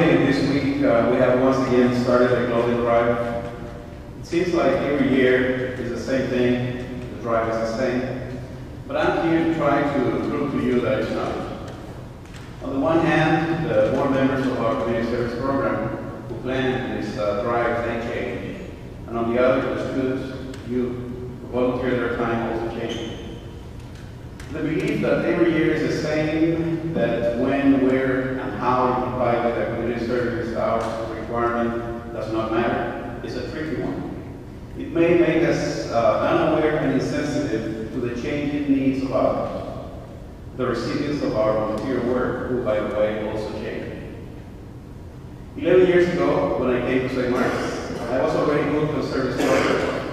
Unfortunately, this week we have once again started a clothing drive. It seems like every year is the same thing, the drive is the same, but I'm here to try to prove to you that it's not. On the one hand, the board members of our community service program who planned this drive, they change. And on the other, the students, you who volunteer their time also change. The belief that every year is the same, that when, where, and how you comply with the community service hours requirement does not matter, is a tricky one. It may make us unaware and insensitive to the changing needs of others, the recipients of our volunteer work, who, by the way, also change. 11 years ago, when I came to St. Mark's, I was already hooked on service program.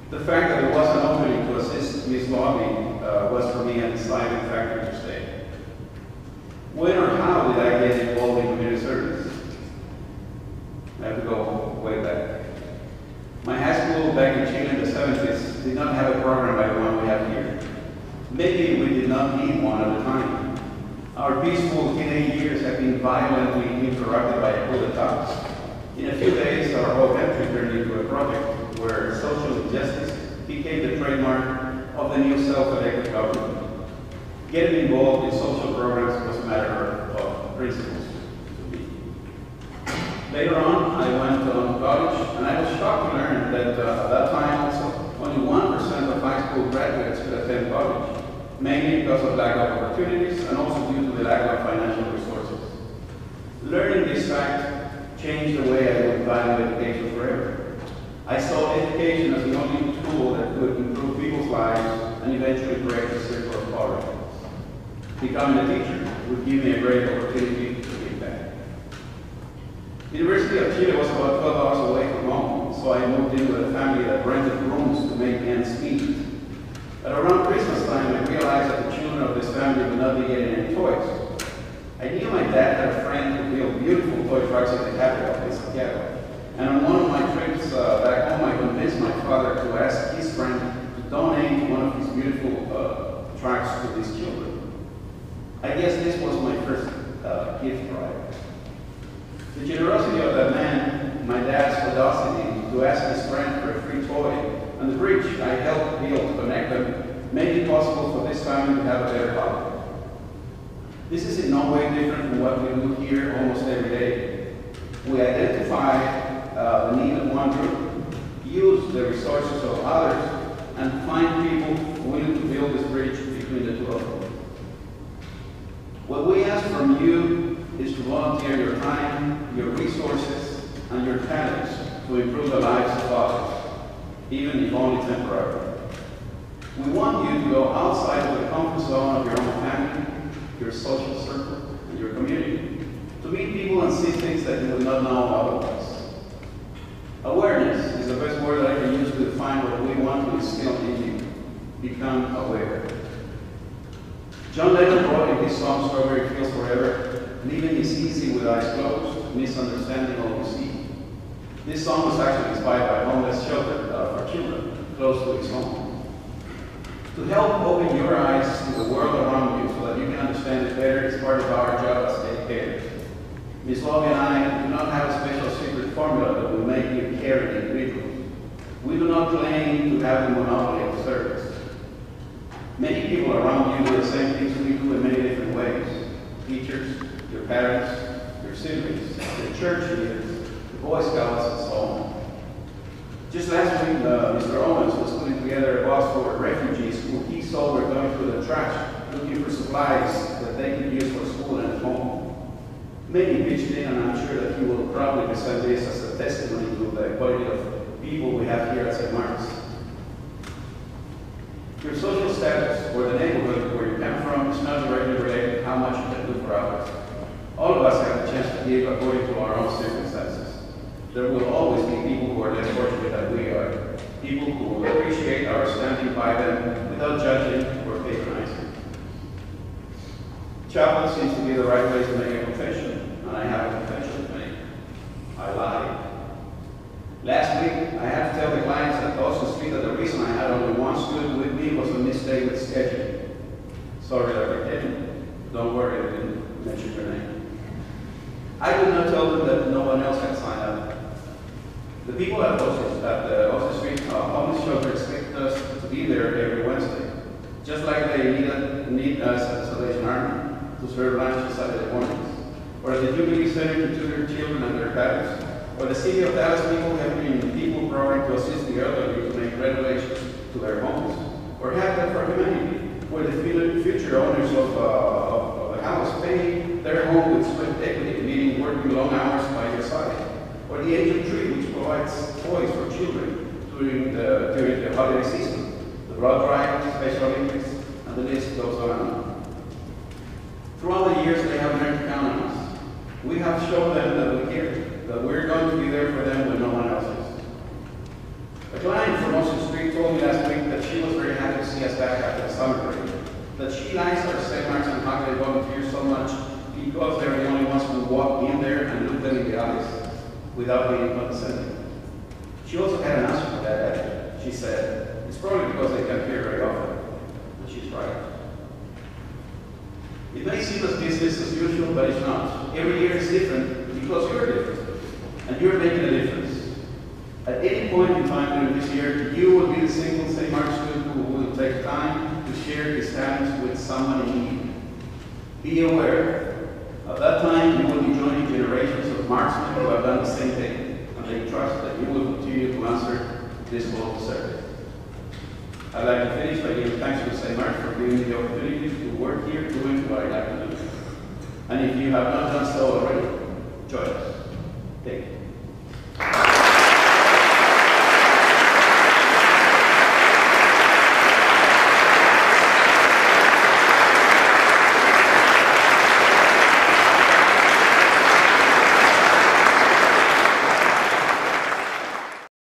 The fact that there was an opening to assist Ms. Lobby was for me a deciding factor to stay. When or how did I get involved in community service? I have to go way back. My high school back in Chile in the 70s did not have a program like the one we have here. Maybe we did not need one at the time. Our peaceful teenage years have been violently interrupted by a coup d'etat. In a few days, our whole country turned into a project where social injustice became the trademark of the new self-elected government. Getting involved in social programs was a matter of principles to me. Later on, I went on to college, and I was shocked to learn that at that time also, only 1% of high school graduates could attend college, mainly because of lack of opportunities and also due to the lack of financial resources. Learning this fact changed the way I would value education forever. I saw education as the only tool that could improve people's lives and eventually break the circle of poverty. Becoming a teacher would give me a great opportunity to give back. The University of Chile was about 12 hours away from home, so I moved in with a family that rented rooms to make ends meet. But around Christmas time, I realized that the children of this family would not be getting any toys. I knew my dad had a friend who built beautiful toy trucks in the capital, in Santiago. And on one of my trips back home, I convinced my father to ask his friend to donate one of his beautiful trucks to these children. I guess this was my first gift drive. The generosity of that man, my dad's audacity to ask his friend for a free toy, and the bridge I helped build to connect them, made it possible for this family to have a better holiday. This is in no way different from what we do here almost every day. We identify the need of one group, use the resources of others, and find people willing to build this bridge between the two of them. What we ask from you is to volunteer your time, your resources, and your talents to improve the lives of others, even if only temporarily. We want you to go outside of the comfort zone of your own family, your social circle, and your community, to meet people and see things that you would not know otherwise. Awareness is the best word that I can use to define what we want to instill in you. Become aware. John Lennon wrote in his song Strawberry Fields Forever, living is easy with eyes closed, misunderstanding all you see. This song was actually inspired by a homeless shelter for children close to his home. To help open your eyes to the world around you so that you can understand it better is part of our job as educators. Ms. Lobby and I do not have a special secret formula that will make you caring individuals. We do not claim to have the monopoly of service. Many people around you do the same things we do in many different ways. Teachers, your parents, your siblings, your church leaders, the Boy Scouts, and so on. Just last week, Mr. Owens was putting together a bus for refugees who he saw were going through the trash, looking for supplies that they could use for school and at home. Many pitched in, and I'm sure that you will probably present this as a testimony to the quality of people we have here at St. Mark's. Your social status or the neighborhood where you come from is not directly related to how much you can do for others. All of us have the chance to give according to our own circumstances. There will always be people who are less fortunate than we are, people who will appreciate our standing by them without judging or patronizing. Chapel seems to be the right place to make a confession, and I have a confession to make. I lied. Last week, I had to tell the clients at Dawson Street that the reason I had only one student with me was a mistake with scheduling. Sorry, Dr. Kevin. Don't worry, I didn't mention your name. I would not tell them that no one else can sign up. The people at the Ocean Street homeless shelter expect us to be there every Wednesday, just like they need us at the Salvation Army to serve lunch on Saturday mornings, or the Jubilee Center to tutor children and their parents, or the City of Dallas people having a people program to assist the elderly to make renovations to their homes, or Habitat for Humanity, where the future owners of the house pay their home with sweat equity, meaning working long hours by your side, or the Angel Tree, which provides toys for children during the holiday season, the blood drive, Special Olympics, and the list goes on. Throughout the years, they have learned to count on us. We have shown them that we care, that we're going to be there for them when no one else is. A client from Ocean Street told me last week that she was very happy to see us back after the summer break, that she likes our seminars and how they volunteer so much because they're the only ones who walk in there and look them in the eyes without being condescending. She also had an answer for that attitude. She said, it's probably because they come here very often. And she's right. It may seem as business as usual, but it's not. Every year is different because you're different. And you're making a difference. At any point in time during this year, you will be the single St. Mark's student who will take time to share his talents with someone in need. Be aware. At that time, you will be joining generations of marksmen who have done the same thing, and they trust that you will continue to answer this call to service. I'd like to finish by giving thanks to St. Mark's for giving me the opportunity to work here doing what I like to do. And if you have not done so already, join us. Thank you.